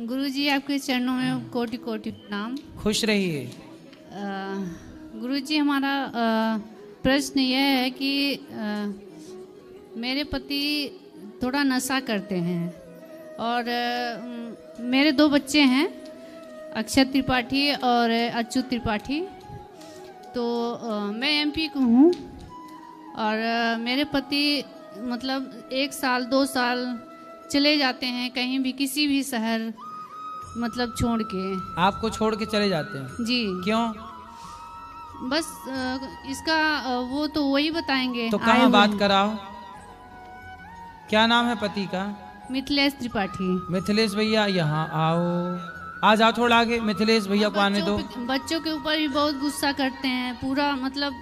गुरुजी आपके चरणों में कोटि कोटि प्रणाम। खुश रहिए। गुरुजी हमारा प्रश्न यह है कि मेरे पति थोड़ा नशा करते हैं और मेरे 2 बच्चे हैं, अक्षत त्रिपाठी और अच्युत त्रिपाठी। तो मैं एमपी को हूँ और मेरे पति मतलब 1 साल 2 साल चले जाते हैं कहीं भी, किसी भी शहर मतलब छोड़ के। आपको छोड़ के चले जाते हैं? जी। क्यों? बस इसका वो तो वही बताएंगे। तो कहाँ बात कराओ? क्या नाम है पति का? मिथिलेश त्रिपाठी। मिथिलेश भैया यहाँ आओ, आ जाओ थोड़ा आगे। मिथिलेश भैया को आने दो। बच्चों के ऊपर भी बहुत गुस्सा करते हैं, पूरा मतलब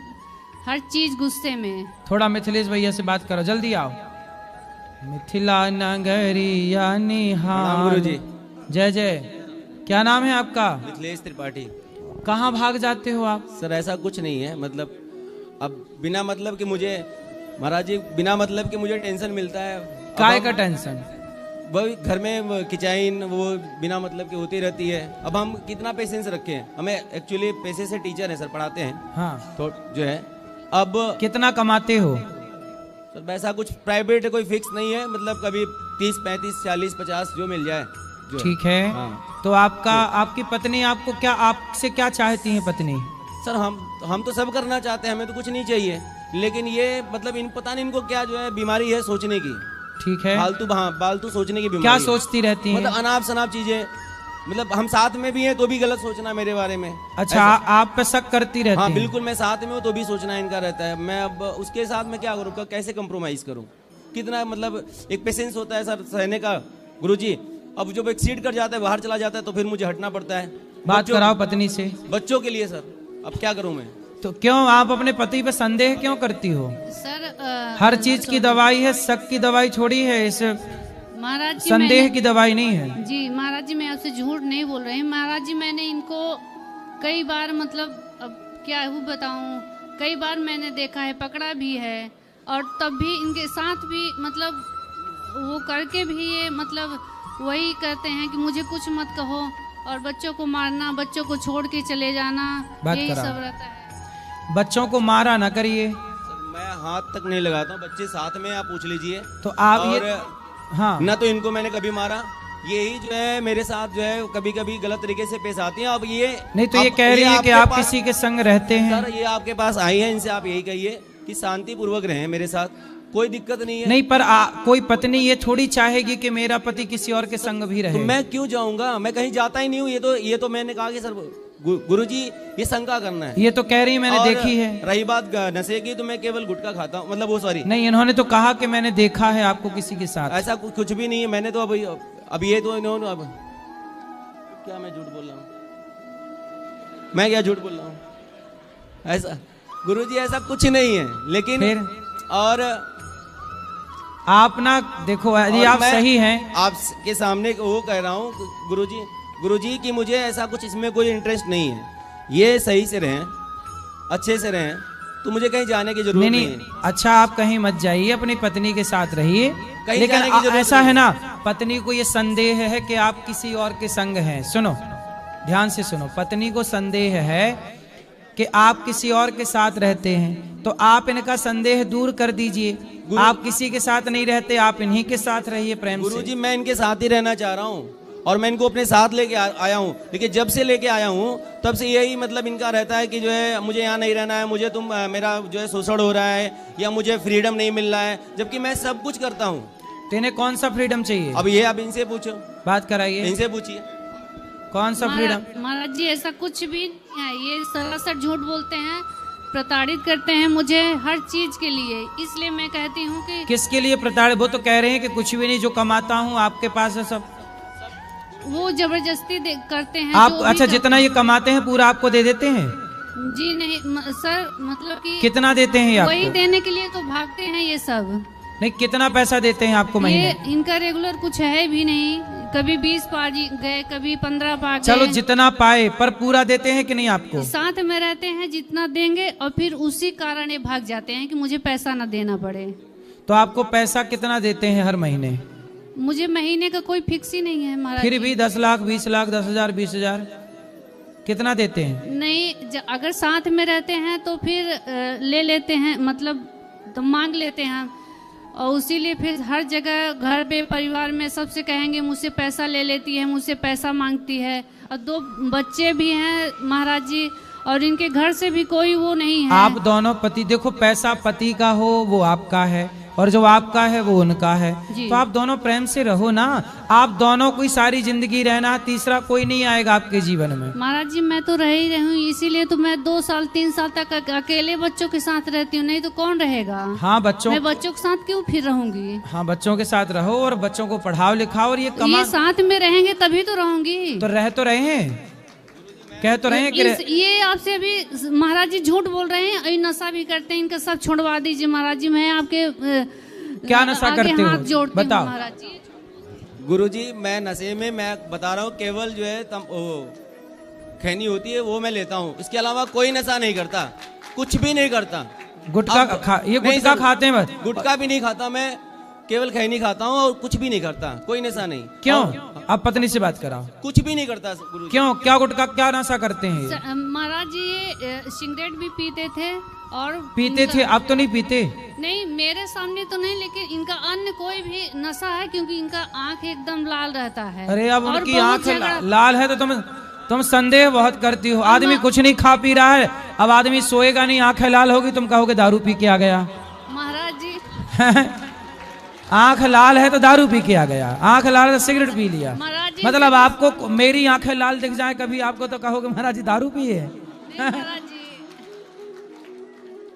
हर चीज गुस्से में। थोड़ा मिथिलेश भैया से बात करो, जल्दी आओ। मिथिला नगरिया निहाल। गुरुजी। जय जय। क्या नाम है आपका? मिथिलेश त्रिपाठी। कहाँ भाग जाते हो आप? सर ऐसा कुछ नहीं है, मतलब अब बिना मतलब कि मुझे महाराज जी बिना मतलब कि मुझे टेंशन मिलता है। काय का टेंशन? वही घर में किचाइन वो बिना मतलब की होती रहती है। अब हम कितना पेशेंस रखें? हमें एक्चुअली पैसे से टीचर है सर, पढ़ाते हैं। हाँ। तो जो है अब कितना कमाते हो? सर वैसा कुछ प्राइवेट कोई फिक्स नहीं है, मतलब कभी 30 35 40 50 जो मिल जाए। ठीक है। हाँ। तो आपकी पत्नी आपको क्या, आपसे क्या चाहती है पत्नी? सर हम तो सब करना चाहते हैं, हमें तो कुछ नहीं चाहिए, लेकिन ये मतलब पता नहीं इनको क्या जो है बीमारी है सोचने की। ठीक है। फालतू सोचने की बीमारी। क्या सोचती रहती है? मतलब अनाप शनाप चीजें, मतलब हम साथ में भी हैं तो भी गलत सोचना मेरे बारे में। अच्छा, आप पे शक करती रहती हाँ है? बिल्कुल, मैं साथ में हूँ तो भी सोचना इनका रहता है। मैं अब उसके साथ में क्या करूँ, कैसे कंप्रोमाइज करूँ? कितना मतलब एक पेशेंस होता है सर सहने का गुरुजी। अब जब एक्सीड कर जाता है, बाहर चला जाता है, तो फिर मुझे हटना पड़ता है। बात कराओ पत्नी से। बच्चों के लिए सर, अब क्या करूँ मैं? तो क्यों आप अपने पति पे संदेह क्यों करती हो? सर हर चीज की दवाई है, शक की दवाई छोड़ी है, इस महाराज जी संदेह की दवाई नहीं है। जी महाराज जी, मैं आपसे झूठ नहीं बोल रही हूँ महाराज जी। मैंने इनको कई बार मतलब अब क्या वो बताऊँ, कई बार मैंने देखा है, पकड़ा भी है, और तब भी इनके साथ भी मतलब वो करके भी ये मतलब वही कहते हैं कि मुझे कुछ मत कहो, और बच्चों को मारना, बच्चों को छोड़ के चले जाना, यही सब रहता है। बच्चों को मारा ना करिए। मैं हाथ तक नहीं लगाता हूँ, बच्चे साथ में, आप पूछ लीजिए। तो आप और ये हाँ, ना तो इनको मैंने कभी मारा, यही जो है मेरे साथ जो है कभी कभी गलत तरीके से पेश आती है। अब ये नहीं तो ये कह रही है कि आप किसी के संग रहते हैं। सर ये आपके पास आई है, इनसे आप यही कहिए कि शांति पूर्वक रहें मेरे साथ, कोई दिक्कत नहीं है। नहीं पर कोई पत्नी ये थोड़ी चाहेगी कि मेरा पति किसी और के संग भी रहे। तो मैं क्यों जाऊंगा? मैं कहीं जाता ही नहीं हूँ। ये तो मैंने कहा कि सर गुरुजी ये शंका करना है। ये तो कह रही मैंने देखी है। रही बात नशे की, तो मैं केवल गुटखा खाता हूँ, मतलब वो सॉरी नहीं, इन्होंने तो कहा कि मैंने देखा है आपको किसी के साथ। ऐसा कुछ भी नहीं है। मैंने तो अब ये तो इन्होंने अब क्या मैं झूठ बोल रहा हूँ? मैं क्या झूठ बोल रहा हूँ? ऐसा गुरुजी ऐसा कुछ नहीं है, लेकिन फिर और आप ना देखो, यदि आप सही हैं, आपके सामने वो कह रहा हूँ गुरुजी कि मुझे ऐसा कुछ इसमें कोई इंटरेस्ट नहीं है। ये सही से रहें, अच्छे से रहें, तो मुझे कहीं जाने की जरूरत नहीं है। अच्छा, आप कहीं मत जाइए, अपनी पत्नी के साथ रहिए। लेकिन ऐसा है ना, पत्नी को ये संदेह है कि आप किसी और के संग हैं। सुनो, ध्यान से सुनो, पत्नी को संदेह है कि आप किसी और के साथ रहते हैं, तो आप इनका संदेह दूर कर दीजिए। आप किसी के साथ नहीं रहते, आप इन्हीं के साथ रहिए प्रेम से। गुरुजी मैं इनके साथ ही रहना चाह रहा हूँ और मैं इनको अपने साथ लेके आया हूँ, लेकिन जब से लेके आया हूँ तब से यही मतलब इनका रहता है कि जो है मुझे यहाँ नहीं रहना है, मुझे मेरा जो है शोषण हो रहा है, या मुझे फ्रीडम नहीं मिल रहा है, जबकि मैं सब कुछ करता हूँ। तो इन्हें कौन सा फ्रीडम चाहिए? अब ये आप इनसे पूछो, बात कराइए, इनसे पूछिए कौन सा फ्रीडम? महाराज जी ऐसा कुछ भी नहीं है, ये सरासर झूठ बोलते हैं, प्रताड़ित करते हैं मुझे हर चीज के लिए। इसलिए मैं कहती हूँ कि किसके लिए प्रताड़ित? वो तो कह रहे हैं कि कुछ भी नहीं, जो कमाता हूँ आपके पास है सब। वो जबरदस्ती करते हैं आप अच्छा, जितना ये कमाते हैं पूरा आपको दे देते हैं? जी नहीं सर, मतलब कि कितना देते हैं आपको? वही देने के लिए तो भागते हैं ये सब। नहीं, कितना पैसा देते हैं आपको महीने? ये इनका रेगुलर कुछ है भी नहीं, कभी 20 पा गए, कभी 15 पा गए। चलो जितना पाए, पर पूरा देते हैं कि नहीं आपको? साथ में रहते हैं, जितना देंगे, और फिर उसी कारण ये भाग जाते हैं कि मुझे पैसा ना देना पड़े। तो आपको पैसा कितना देते हैं हर महीने? मुझे महीने का कोई फिक्स ही नहीं है महाराज फिर जी। भी 10 लाख 20 लाख 10,000 20,000 कितना देते हैं? नहीं, अगर साथ में रहते हैं तो फिर ले लेते हैं, मतलब तो मांग लेते हैं, और उसीलिए फिर हर जगह घर पे परिवार में सबसे कहेंगे मुझसे पैसा ले लेती है, मुझसे पैसा मांगती है। और 2 बच्चे भी हैं महाराज जी, और इनके घर से भी कोई वो नहीं है। आप दोनों पति, देखो पैसा पति का हो वो आपका है, और जो आपका है वो उनका है, तो आप दोनों प्रेम से रहो ना। आप दोनों को सारी जिंदगी रहना, तीसरा कोई नहीं आएगा आपके जीवन में। महाराज जी मैं तो रह ही रही हूँ, इसीलिए तो मैं 2 साल 3 साल तक अकेले बच्चों के साथ रहती हूँ, नहीं तो कौन रहेगा। हाँ बच्चों, मैं बच्चों के साथ क्यों फिर रहूंगी। हाँ बच्चों के साथ रहो और बच्चों को पढ़ाओ लिखाओ, और ये ये साथ में रहेंगे तभी तो रहूंगी। तो रह तो रहे हैं, कह तो रहे हैं कि ये आपसे अभी महाराज जी झूठ बोल रहे हैं, नशा भी करते हैं, इनका सब छुड़वा दीजिए महाराज जी। मैं आपके क्या नशा करते हो बताओ महाराज जी। गुरुजी मैं नशे में, मैं बता रहा हूँ, केवल जो है खैनी होती है वो मैं लेता हूँ, इसके अलावा कोई नशा नहीं करता, कुछ भी नहीं करता। गुटखा ये गुटखा खाते हैं बस? गुटखा भी नहीं खाता मैं, केवल खैनी खाता हूँ और कुछ भी नहीं करता, कोई नशा नहीं। क्यों? आप पत्नी से बात कराओ। कुछ भी नहीं करता गुरुजी। क्यों? क्या गुटखा क्या नशा करते हैं? महाराज जी ये सिगरेट भी पीते थे और पीते थे, अब तो नहीं पीते? नहीं, मेरे सामने तो नहीं, लेकिन इनका अन्य कोई भी नशा है, क्योंकि इनका आंख एकदम लाल रहता है। अरे अब उनकी आंख लाल है तो तुम संदेह बहुत करती हो। आदमी कुछ नहीं खा पी रहा है, अब आदमी सोएगा नहीं, आंखें लाल होगी, तुम कहोगे दारू पी के आ गया। महाराज जी आंख लाल है तो दारू पी के आ गया, आंख लाल है तो सिगरेट पी लिया। मतलब आपको मेरी आंखें लाल दिख जाए कभी आपको तो कहोगे महाराज जी दारू पिए।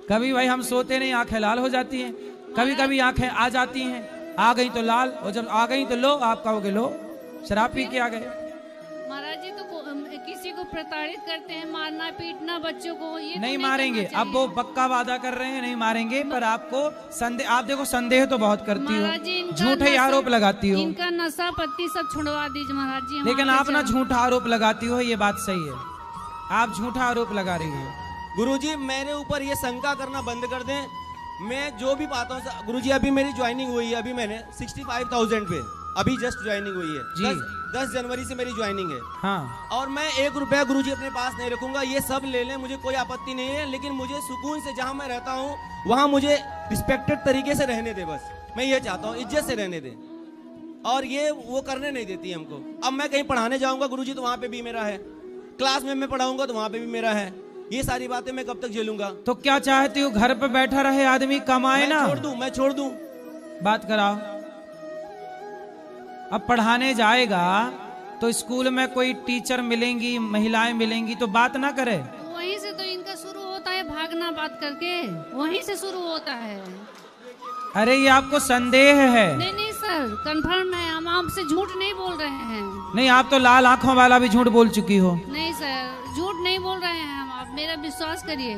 कभी भाई हम सोते नहीं, आंखें लाल हो जाती हैं, कभी कभी आंखें आ जाती हैं, आ गई तो लाल, और जब आ गई तो लो, आप कहोगे लो शराब पी के आ गए। महाराज जी तो किसी को प्रताड़ित करते हैं, मारना पीटना बच्चों को, ये नहीं तो मारेंगे। अब वो पक्का वादा कर रहे हैं नहीं मारेंगे, पर आपको संदेह, आप देखो संदेह तो बहुत करती हो, झूठे आरोप लगाती हो। इनका नशा पत्ती सब छुड़वा दीजिए महाराज जी। लेकिन आप ना झूठा आरोप लगाती हो, ये बात सही है, आप झूठा आरोप लगा रही हो। गुरुजी मेरे ऊपर ये शंका करना बंद कर दें, मैं जो भी पाता हूँ। गुरुजी अभी मेरी ज्वाइनिंग हुई है, अभी मैंने 65,000 पे अभी जस्ट ज्वाइनिंग हुई है जी। 10 जनवरी से मेरी ज्वाइनिंग है। हाँ। और मैं 1 रुपया गुरुजी अपने पास नहीं रखूंगा, ये सब ले लें, मुझे कोई आपत्ति नहीं है, लेकिन मुझे सुकून से जहां मैं रहता हूँ वहां मुझे रिस्पेक्टेड तरीके से रहने दे, बस मैं ये चाहता हूँ, इज्जत से रहने दे। और ये वो करने नहीं देती हमको। अब मैं कहीं पढ़ाने जाऊंगा गुरुजी तो वहां पे भी मेरा है, क्लास में मैं पढ़ाऊंगा तो वहां पे भी मेरा है, ये सारी बातें मैं कब तक झेलूंगा। तो क्या चाहती हो, घर पे बैठा रहे आदमी, कमाए ना? मैं छोड़ दूं। बात कराओ। अब पढ़ाने जाएगा तो स्कूल में कोई टीचर मिलेंगी, महिलाएं मिलेंगी, तो बात ना करे। वहीं से तो इनका शुरू होता है भागना, बात करके वहीं से शुरू होता है। अरे ये आपको संदेह है? नहीं सर, कंफर्म है, हम आपसे झूठ नहीं बोल रहे हैं। नहीं, आप तो लाल आंखों वाला भी झूठ बोल चुकी हो। नहीं सर, झूठ नहीं बोल रहे हैं हम, आप मेरा विश्वास करिए।